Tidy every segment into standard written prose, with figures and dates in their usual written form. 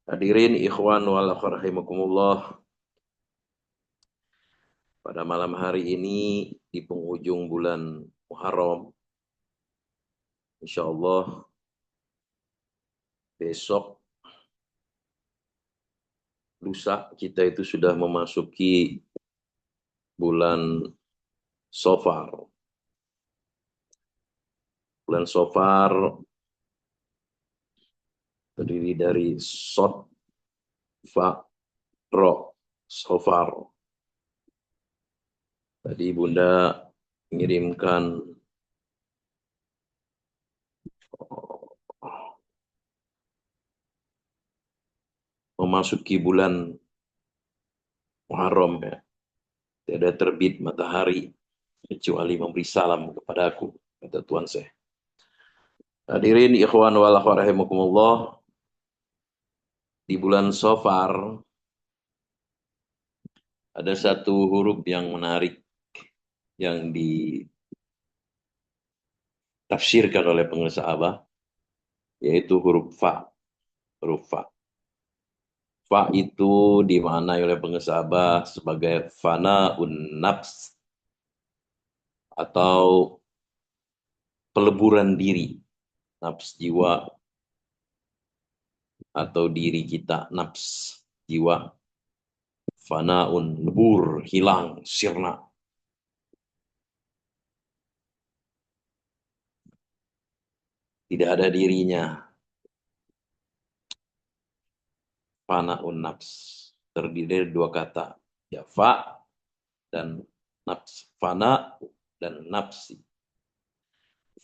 Hadirin ikhwan wal akhwat rahimakumullah. Pada malam hari ini di penghujung bulan Muharram, insyaallah besok lusa kita itu sudah memasuki bulan Safar. Bulan Safar terdiri dari Sod, Fa, Ro, Safar. Tadi Bunda mengirimkan memasuki bulan Muharram ya. Tidak terbit matahari kecuali memberi salam kepada aku, kata Tuan saya. Hadirin ikhwan wal akhwat rahimakumullah, di bulan Safar ada satu huruf yang menarik yang ditafsirkan oleh penulis Abah, yaitu huruf Fa. Huruf Fa. Fa itu dimaknai oleh penulis Abah sebagai fana'un nafs atau peleburan diri, nafs jiwa atau diri kita, nafs jiwa. Fana'un, lebur, hilang, sirna. Tidak ada dirinya. Fana'un nafs. Terdiri dari dua kata. Ya, fa dan nafs. Fana dan nafsi.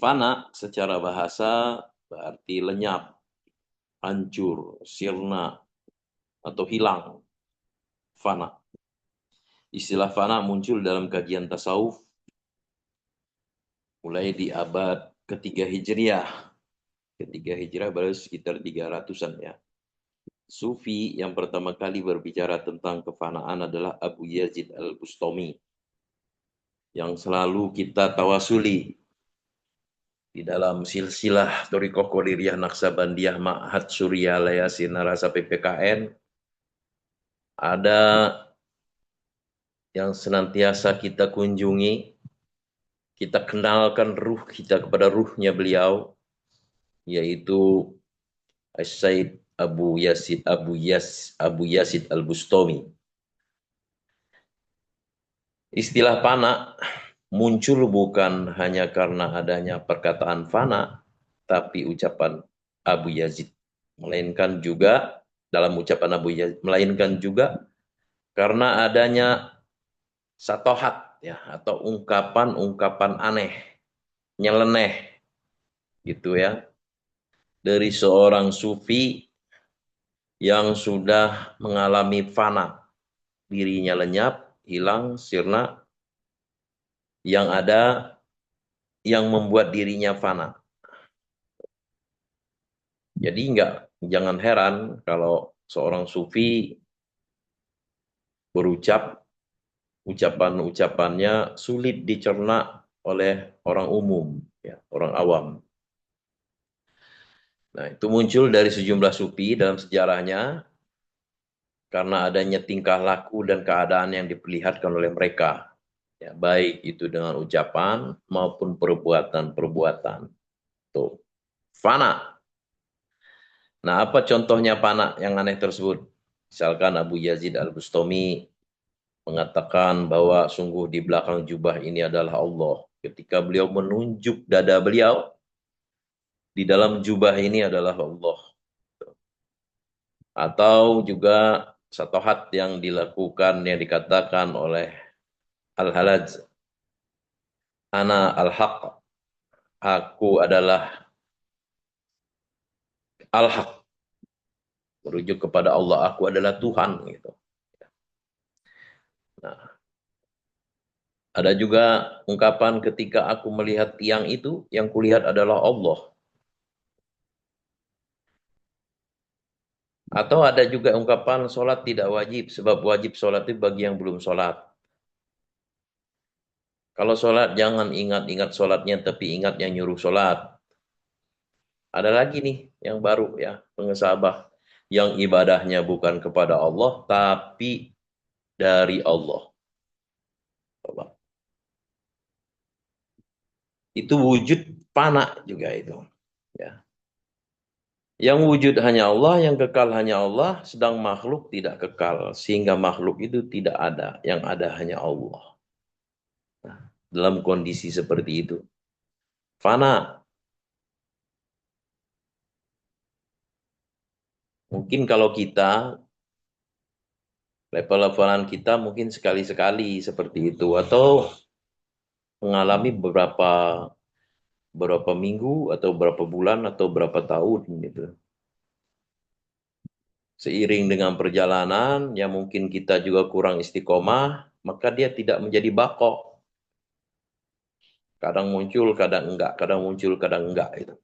Fana secara bahasa berarti lenyap, hancur, sirna, atau hilang. Fana. Istilah fana muncul dalam kajian tasawuf mulai di abad ketiga Hijriah. Ketiga Hijriah baru sekitar 300-an ya. Sufi yang pertama kali berbicara tentang kefanaan adalah Abu Yazid Al-Bustami, yang selalu kita tawasuli di dalam silsilah Thariqah Qadiriyah Naksabandiyah Ma'had Surya Layasin Narasa PPKN. Ada yang senantiasa kita kunjungi, kita kenalkan ruh kita kepada ruhnya beliau, yaitu As-Said Abu Yazid Al-Bustami. Istilah fana muncul bukan hanya karena adanya perkataan fana, tapi ucapan Abu Yazid. Melainkan juga, dalam ucapan Abu Yazid, melainkan juga karena adanya satohat, ya, atau ungkapan-ungkapan aneh, nyeleneh, gitu ya, dari seorang sufi yang sudah mengalami fana, dirinya lenyap, hilang, sirna, yang ada yang membuat dirinya fana. Jadi jangan heran kalau seorang sufi berucap, ucapan-ucapannya sulit dicerna oleh orang umum, ya, orang awam. Nah, itu muncul dari sejumlah sufi dalam sejarahnya karena adanya tingkah laku dan keadaan yang diperlihatkan oleh mereka. Ya, baik itu dengan ucapan maupun perbuatan-perbuatan. Tuh. Fana. Nah, apa contohnya fana yang aneh tersebut? Misalkan Abu Yazid Al-Bustami mengatakan bahwa sungguh di belakang jubah ini adalah Allah. Ketika beliau menunjuk dada beliau, di dalam jubah ini adalah Allah. Atau juga satohat yang dilakukan, yang dikatakan oleh Al-Halaj. Ana al-haq. Aku adalah al-haq. Merujuk kepada Allah, aku adalah Tuhan. Gitu. Nah, ada juga ungkapan ketika aku melihat tiang itu, yang kulihat adalah Allah. Atau ada juga ungkapan sholat tidak wajib, sebab wajib sholat itu bagi yang belum sholat. Kalau sholat jangan ingat-ingat sholatnya, tapi ingat yang nyuruh sholat. Ada lagi nih yang baru ya, pengesabah. yang ibadahnya bukan kepada Allah, tapi dari Allah. Itu wujud fana juga itu. Ya. Yang wujud hanya Allah, yang kekal hanya Allah, sedang makhluk tidak kekal. Sehingga makhluk itu tidak ada, yang ada hanya Allah. Nah, dalam kondisi seperti itu. Fana, mungkin kalau kita, level-levelan kita mungkin sekali-sekali seperti itu. Atau mengalami beberapa minggu, atau berapa bulan, atau berapa tahun gitu. Seiring dengan perjalanan, yang mungkin kita juga kurang istiqomah, maka dia tidak menjadi bakok. Kadang muncul, kadang enggak. Kadang muncul, kadang enggak. Itu.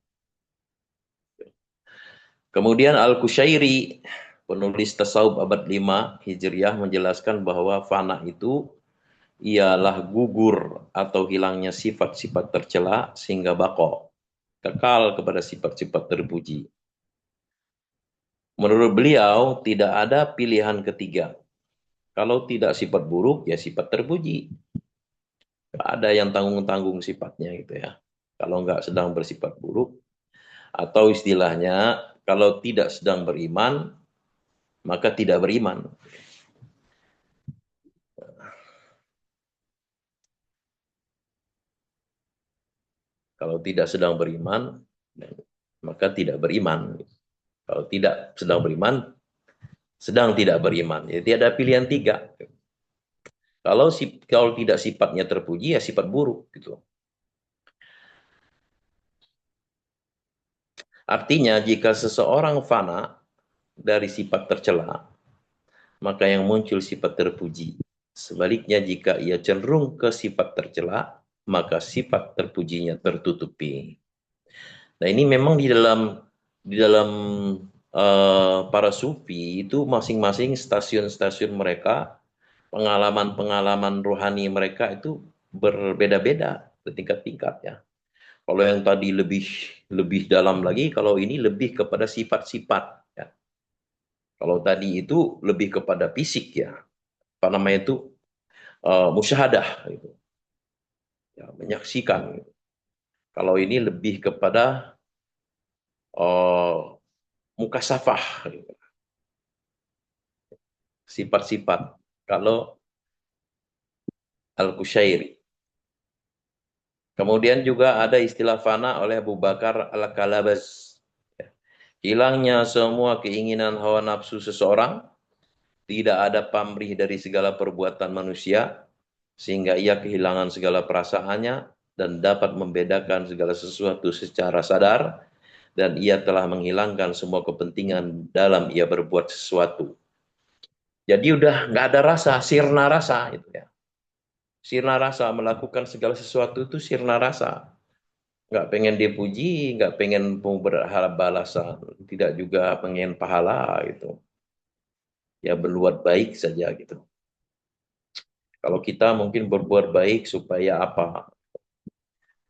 Kemudian Al-Kushairi, penulis Tasawuf abad 5 Hijriah, menjelaskan bahwa fana itu ialah gugur atau hilangnya sifat-sifat tercela sehingga bako. Kekal kepada sifat-sifat terpuji. Menurut beliau, tidak ada pilihan ketiga. Kalau tidak sifat buruk, ya sifat terpuji. Tidak ada yang tanggung-tanggung sifatnya gitu ya. Kalau nggak sedang bersifat buruk, atau istilahnya, kalau tidak sedang beriman, maka tidak beriman. Kalau tidak sedang beriman, maka tidak beriman. Kalau tidak sedang beriman, sedang tidak beriman. Jadi ada pilihan tiga. Kalau tidak sifatnya terpuji, ya sifat buruk gitu. Artinya jika seseorang fana dari sifat tercela, maka yang muncul sifat terpuji. Sebaliknya jika ia cenderung ke sifat tercela, maka sifat terpujinya tertutupi. Nah, ini memang di dalam para sufi itu masing-masing stasiun-stasiun mereka, pengalaman-pengalaman rohani mereka itu berbeda-beda bertingkat-tingkat ya. Kalau yang tadi lebih lebih dalam lagi, kalau ini lebih kepada sifat-sifat ya. Kalau tadi itu lebih kepada fisik ya. Apa namanya itu musyahadah gitu. Ya, menyaksikan. Gitu. Kalau ini lebih kepada uh, mukasafah gitu. Sifat-sifat. Kalau Al-Kushairi. Kemudian juga ada istilah fana oleh Abu Bakar Al-Kalabaz. Hilangnya semua keinginan hawa nafsu seseorang, tidak ada pamrih dari segala perbuatan manusia, sehingga ia kehilangan segala perasaannya dan dapat membedakan segala sesuatu secara sadar, dan ia telah menghilangkan semua kepentingan dalam ia berbuat sesuatu. Jadi udah nggak ada rasa, sirna rasa itu ya. Sirna rasa, melakukan segala sesuatu itu sirna rasa. Nggak pengen dipuji, nggak pengen berharap balasan, tidak juga pengen pahala gitu. Ya berbuat baik saja gitu. Kalau kita mungkin berbuat baik supaya apa?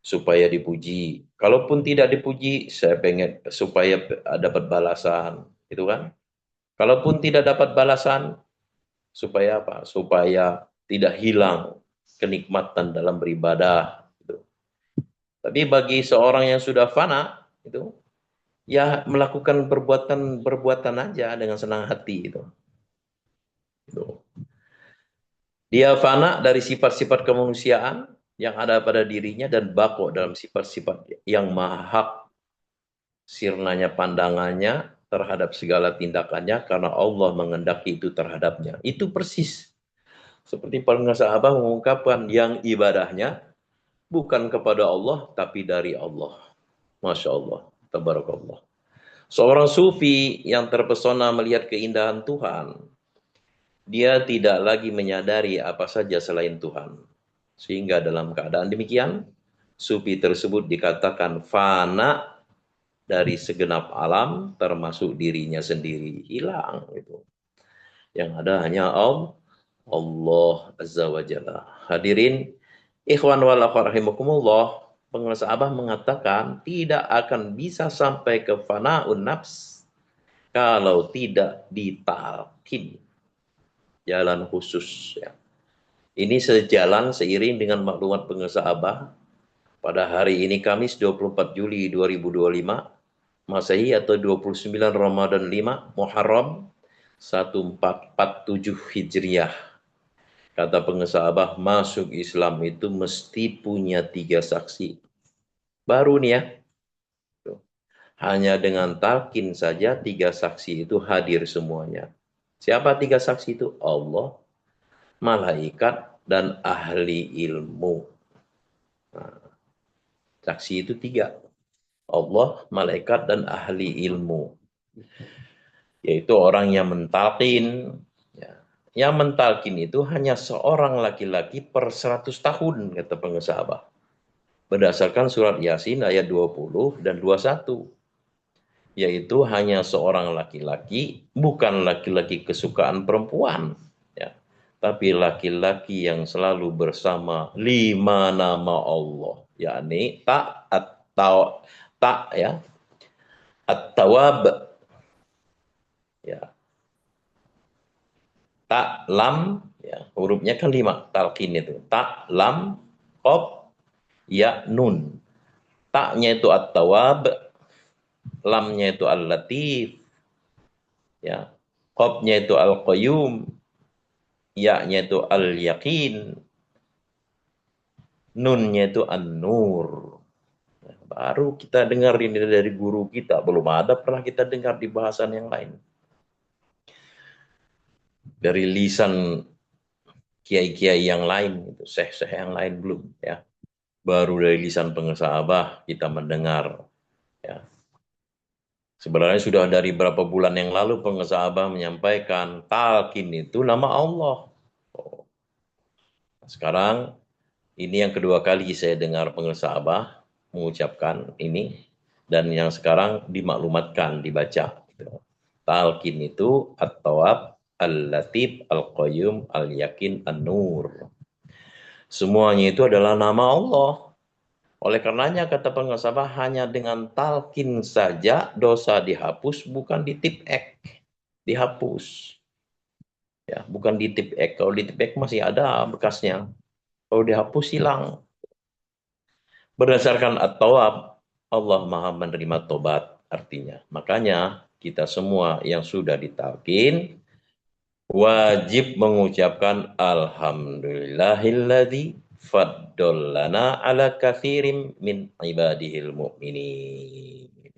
Supaya dipuji. Kalaupun tidak dipuji, saya pengen supaya dapat balasan, gitu kan? Kalaupun tidak dapat balasan, supaya apa? Supaya tidak hilang kenikmatan dalam beribadah. Gitu. Tapi bagi seorang yang sudah fana, itu ya melakukan perbuatan aja dengan senang hati itu. Gitu. Dia fana dari sifat-sifat kemanusiaan yang ada pada dirinya dan bako dalam sifat-sifat yang maha sirnanya pandangannya terhadap segala tindakannya karena Allah mengendaki itu terhadapnya. Itu persis seperti para sahabat mengungkapkan yang ibadahnya bukan kepada Allah tapi dari Allah. Masya Allah. Tabarakallah. Seorang sufi yang terpesona melihat keindahan Tuhan, dia tidak lagi menyadari apa saja selain Tuhan. Sehingga dalam keadaan demikian, sufi tersebut dikatakan fana dari segenap alam, termasuk dirinya sendiri. Hilang. Gitu. Yang ada hanya Allah Azza wa Jalla. Hadirin, ikhwan wal akhwat rahimakumullah, penguasa Abah mengatakan tidak akan bisa sampai ke fana'un nafs kalau tidak ditalkin jalan khusus. Ya. Ini sejalan seiring dengan maklumat pengusaha Abah pada hari ini Kamis 24 Juli 2025 Masehi atau 29 Ramadan 5 Muharram 1447 Hijriah. Kata pengusaha Abah, masuk Islam itu mesti punya 3 saksi. Baru nih ya. Hanya dengan talqin saja 3 saksi itu hadir semuanya. Siapa 3 saksi itu? Allah, malaikat, dan ahli ilmu. Nah, saksi itu 3. Allah, malaikat, dan ahli ilmu. Yaitu orang yang mentalkin. Ya. Yang mentalkin itu hanya seorang laki-laki per 100 tahun, kata pengusaha Abah. Berdasarkan surat Yasin ayat 20 dan 21. Yaitu hanya seorang laki-laki, bukan laki-laki kesukaan perempuan. Ya. Tapi laki-laki yang selalu bersama 5 nama Allah. Yakni tak atau tak ya, at-tawab ya, tak lam ya, hurufnya kan 5 talqin itu. Tak lam qaf ya nun. Taknya itu at-tawab, lamnya itu al-latif ya. Qafnya itu al-qayyum, ya-nya itu al-yaqin, nunnya itu an-nur. Nah, baru kita dengar ini dari guru kita, belum ada pernah kita dengar di bahasan yang lain. Dari lisan kiai-kiai yang lain, itu syekh-syekh yang lain belum ya. Baru dari lisan pengusaha Abah kita mendengar ya. Sebenarnya sudah dari berapa bulan yang lalu pengusaha Abah menyampaikan talqin itu nama Allah. Oh. Sekarang ini yang kedua kali saya dengar pengusaha Abah mengucapkan ini, dan yang sekarang dimaklumatkan, dibaca. Talqin itu at-tawab, al-latif, al-qayyum, al-yakin, an-nur. Semuanya itu adalah nama Allah. Oleh karenanya kata pengusaha Abah, hanya dengan talqin saja dosa dihapus, bukan ditip ek. Dihapus. Ya, bukan ditip ek. Kalau ditip ek masih ada bekasnya. Kalau dihapus hilang. Berdasarkan at-tawab, Allah maha menerima tobat artinya. Makanya kita semua yang sudah ditalkin wajib mengucapkan alhamdulillahilladzi faddalana ala katsirin min ibadihil mu'minin.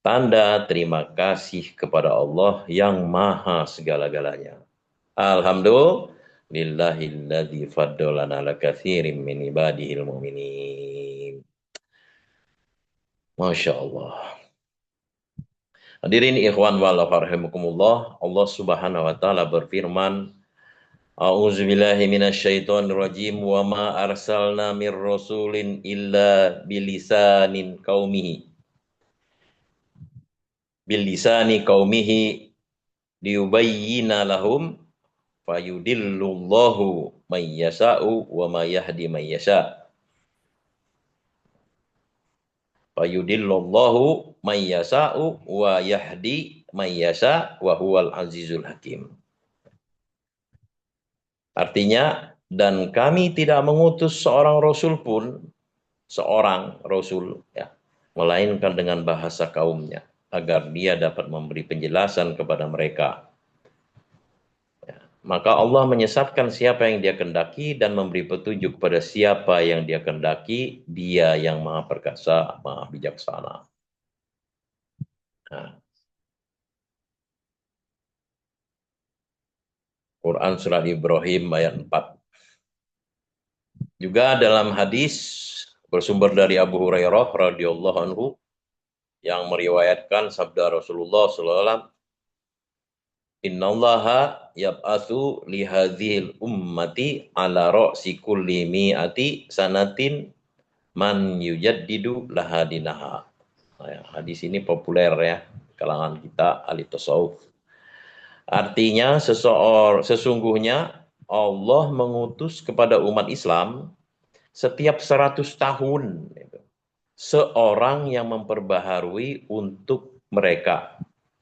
Tanda terima kasih kepada Allah yang maha segala-galanya. Alhamdulillahilladzi faddalana ala katsirin min ibadihil mu'minin. Masya Allah. Hadirin ikhwan wa rahimakumullah, Allah Subhanahu wa taala berfirman, A'udzubillahi minasyaitonir rajim wa ma arsalna mir rasulin illa bilisanin qaumihi. Bilisani qaumihi liyubayyina lahum fayudillullahu may yasha'u wa ma yahdi may yasha'. Fayudillullahu may yasha'u wa yahdi may yasha' wa huwal azizul hakim. Artinya, dan kami tidak mengutus seorang rasul pun, seorang rasul ya, melainkan dengan bahasa kaumnya, agar dia dapat memberi penjelasan kepada mereka. Ya. Maka Allah menyesatkan siapa yang dia kehendaki dan memberi petunjuk kepada siapa yang dia kehendaki, dia yang maha perkasa, maha bijaksana. Nah, Quran Surat Ibrahim ayat 4. Juga dalam hadis bersumber dari Abu Hurairah radhiyallahu anhu yang meriwayatkan sabda Rasulullah SAW, Innallaha yab'atsu li hadhil ummati ala ra'si kulli mi'ati sanatin man yujaddidu laha dinaha. Nah, hadis ini populer ya kalangan kita ahli tasawuf. Artinya sesungguhnya Allah mengutus kepada umat Islam setiap 100 tahun seorang yang memperbaharui untuk mereka.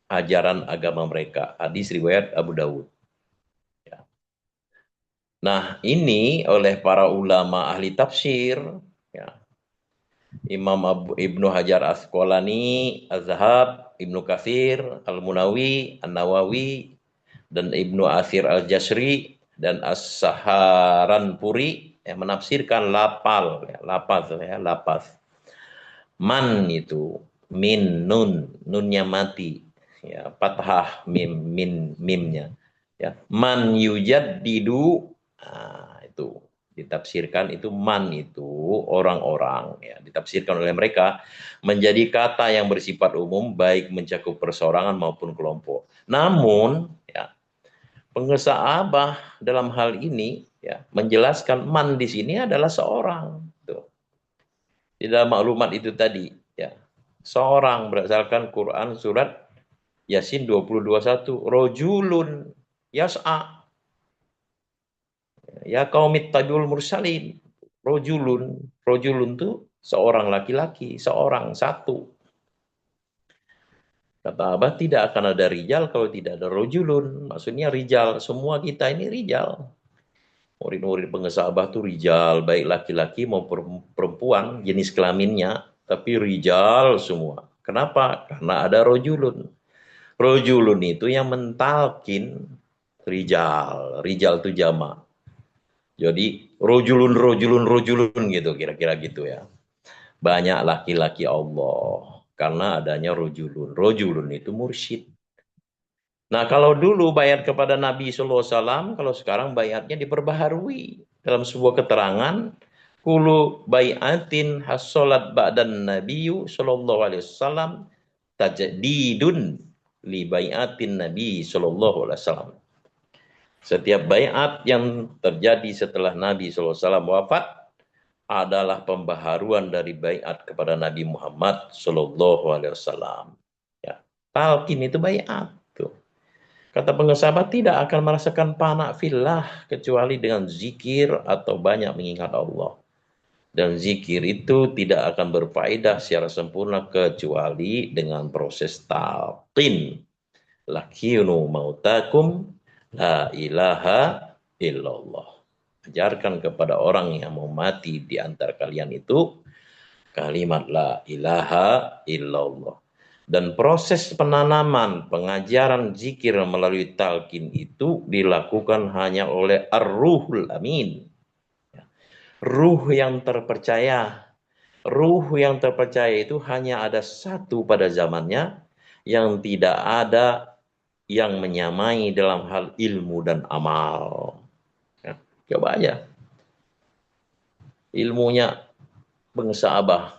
ajaran agama mereka. Hadis riwayat Abu Dawud. Ya. Nah, ini oleh para ulama ahli tafsir, ya, Imam Ibnu Hajar Asqalani, Az-Zahab, Ibnu Katsir, Al-Munawi, An-Nawawi, dan Ibnu Athir Al-Jasri, dan As-Saharanpuri yang menafsirkan lapal, ya, lapaz, ya, lapaz. Man itu min nun, nunnya mati, ya, fathah mimnya, ya. Man yujaddidu, nah, itu ditafsirkan itu man itu orang-orang, ya, ditafsirkan oleh mereka menjadi kata yang bersifat umum baik mencakup perseorangan maupun kelompok. Namun, ya, pengesah Abah dalam hal ini, ya, menjelaskan man di sini adalah seorang. Tuh. Di dalam maklumat itu tadi, ya, seorang berdasarkan Quran surat Yasin 20:21, rojulun yas'a, ya qaumit tabiul mursalin. Rojulun tuh seorang laki-laki, seorang satu. Kata Abah, tidak akan ada rijal kalau tidak ada rojulun. Maksudnya rijal, semua kita ini rijal. Murid-murid pengesah Abah tuh rijal, baik laki-laki maupun perempuan, jenis kelaminnya, tapi rijal semua. Kenapa? Karena ada rojulun. Rojulun itu yang mentalkin rijal. Rijal itu jama. Jadi rojulun gitu, kira-kira gitu ya. Banyak laki-laki Allah. Karena adanya rojulun. Rojulun itu mursyid. Nah, kalau dulu bayat kepada Nabi SAW, kalau sekarang bayatnya diperbaharui. Dalam sebuah keterangan, kulu bayatin hasolat ba'dan nabiyyu sallallahu alaihi wasallam tajdidun li bayatin nabi sallallahu alaihi wasallam. Setiap bayat yang terjadi setelah Nabi SAW wafat adalah pembaharuan dari bayat kepada Nabi Muhammad Sallallahu Alaihi Wasallam. Ya, talqin itu bayat. Kata pengesabat tidak akan merasakan panak filah kecuali dengan zikir atau banyak mengingat Allah. Dan zikir itu tidak akan berfaedah secara sempurna kecuali dengan proses talqin. Lakinu mautakum la ilaha illallah. Ajarkan kepada orang yang mau mati di antara kalian itu kalimat la ilaha illallah. Dan proses penanaman, pengajaran zikir melalui talqin itu dilakukan hanya oleh ar-ruhul amin. Ruh yang terpercaya. Ruh yang terpercaya itu hanya ada satu pada zamannya yang tidak ada yang menyamai dalam hal ilmu dan amal. Ya, coba aja. Ilmunya bangsa Abah.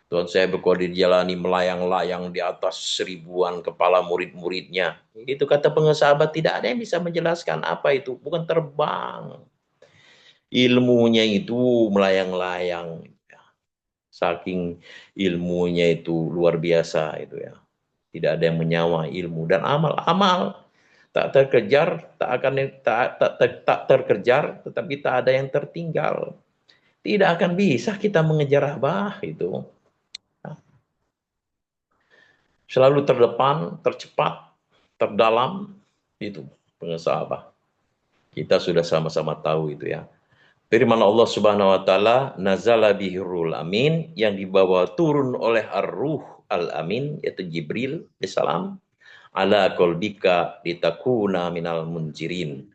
Tuhan saya berkodir jalani melayang-layang di atas ribuan kepala murid-muridnya. Itu kata pengesahabat, tidak ada yang bisa menjelaskan apa itu. Bukan terbang. Ilmunya itu melayang-layang. Saking ilmunya itu luar biasa itu ya. Tidak ada yang menyawa ilmu dan amal tak terkejar, tak terkejar, tetapi tak ada yang tertinggal. Tidak akan bisa kita mengejar Abah itu. Selalu terdepan, tercepat, terdalam, itu pengesah Abah. Kita sudah sama-sama tahu itu ya. Firman Allah Subhanahu wa taala, nazala bihirul amin, yang dibawa turun oleh ar-ruh al-amin, yaitu Jibril alaihissalam, ala qalbika litakuna minal munjirin,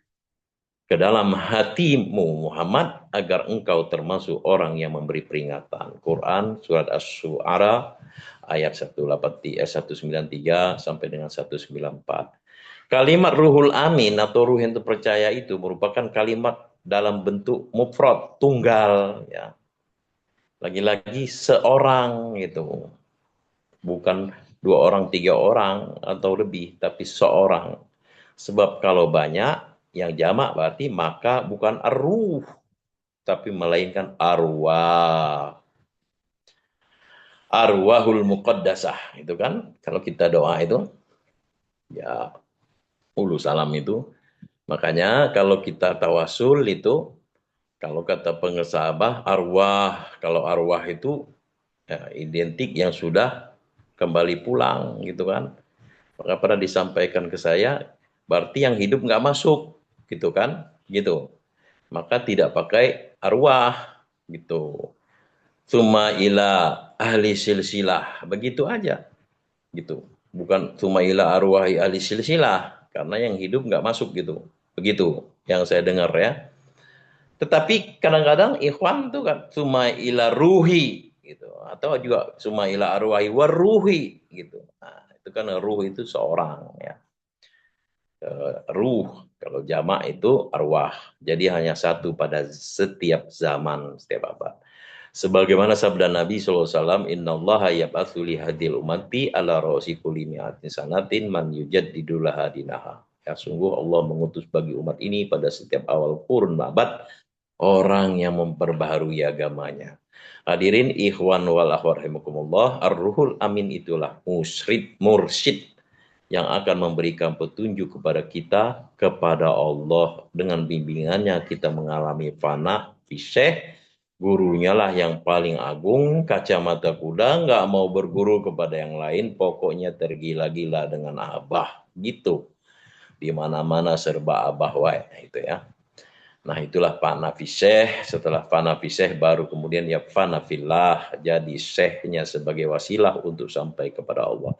ke dalam hatimu Muhammad agar engkau termasuk orang yang memberi peringatan. Quran surat Asy-Syu'ara ayat 193 sampai dengan 194. Kalimat ruhul amin atau ruh yang terpercaya itu merupakan kalimat dalam bentuk mufrad, tunggal ya. Lagi-lagi seorang itu. Bukan 2 orang, 3 orang atau lebih, tapi seorang. Sebab kalau banyak yang jamak berarti maka bukan arruh, tapi melainkan arwah. Arwahul muqaddasah itu kan kalau kita doa itu ya ulu salam itu. Makanya kalau kita tawasul itu, kalau kata pengesabah arwah, kalau arwah itu ya, identik yang sudah kembali pulang gitu kan. Maka pernah disampaikan ke saya, berarti yang hidup nggak masuk, gitu kan? Gitu. Maka tidak pakai arwah, gitu. Suma ila ahli silsilah, begitu aja, gitu. Bukan suma ila arwahi ahli silsilah, karena yang hidup nggak masuk gitu. Begitu yang saya dengar ya. Tetapi kadang-kadang ikhwan tuh kan suma ila ruhi gitu, atau juga suma ila arwahi waruhi gitu. Nah, itu kan ruh itu seorang ya. Ruh kalau jamak itu arwah. Jadi hanya satu pada setiap zaman, setiap abad. Sebagaimana sabda Nabi SAW, Inna Allah yab'atsu li hadil umati ala ra'si kulli mi'atin sanatin man yujaddidu laha dinaha. Ya, sungguh Allah mengutus bagi umat ini pada setiap awal kurun abad orang yang memperbaharui agamanya. Hadirin ikhwan wal akhwat rahimakumullah, ar-ruhul amin itulah mursyid yang akan memberikan petunjuk kepada kita, kepada Allah. Dengan bimbingannya kita mengalami fana, fisyeh, gurunya lah yang paling agung, kacamata kuda, nggak mau berguru kepada yang lain, pokoknya tergila-gila dengan abah. Gitu. Di mana-mana serba abah wae, itu ya. Nah itulah fana fisyeh, setelah fana fisyeh baru kemudian ya fana fillah, jadi syehnya sebagai wasilah untuk sampai kepada Allah.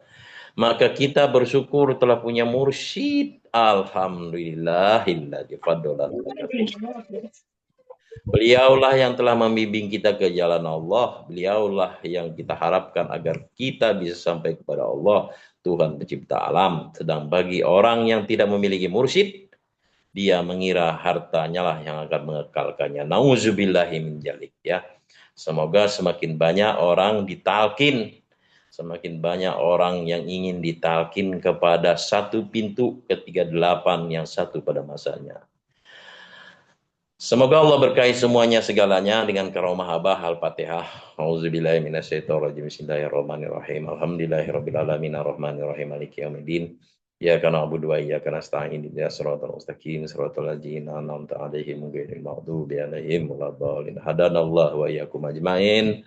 Maka kita bersyukur telah punya mursyid. Alhamdulillahilladzi faddolan. Beliaulah yang telah membimbing kita ke jalan Allah. Beliaulah yang kita harapkan agar kita bisa sampai kepada Allah, Tuhan pencipta alam. Sedang bagi orang yang tidak memiliki mursyid, dia mengira hartanya lah yang akan mengekalkannya. Nauzubillahi min dzalik ya. Semoga semakin banyak orang ditalkin, semakin banyak orang yang ingin ditalkin kepada satu pintu ketiga delapan yang satu pada masanya. Semoga Allah berkahi semuanya segalanya dengan karomah abah al-fatihah. Auzubillahi minasyaitonirrajim. Bismillahirrahmanirrahim. Alhamdulillahirabbil alamin arrahmanirrahim maliki yaumiddin. Iyyaka na'budu wa iyyaka nasta'in ihdinas siratal mustaqim siratal ladzina an'amta 'alaihim ghairil maghdubi 'alaihim waladdallin. Hadanallahu wa iyyakum ajmain.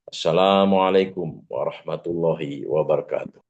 Assalamualaikum warahmatullahi wabarakatuh.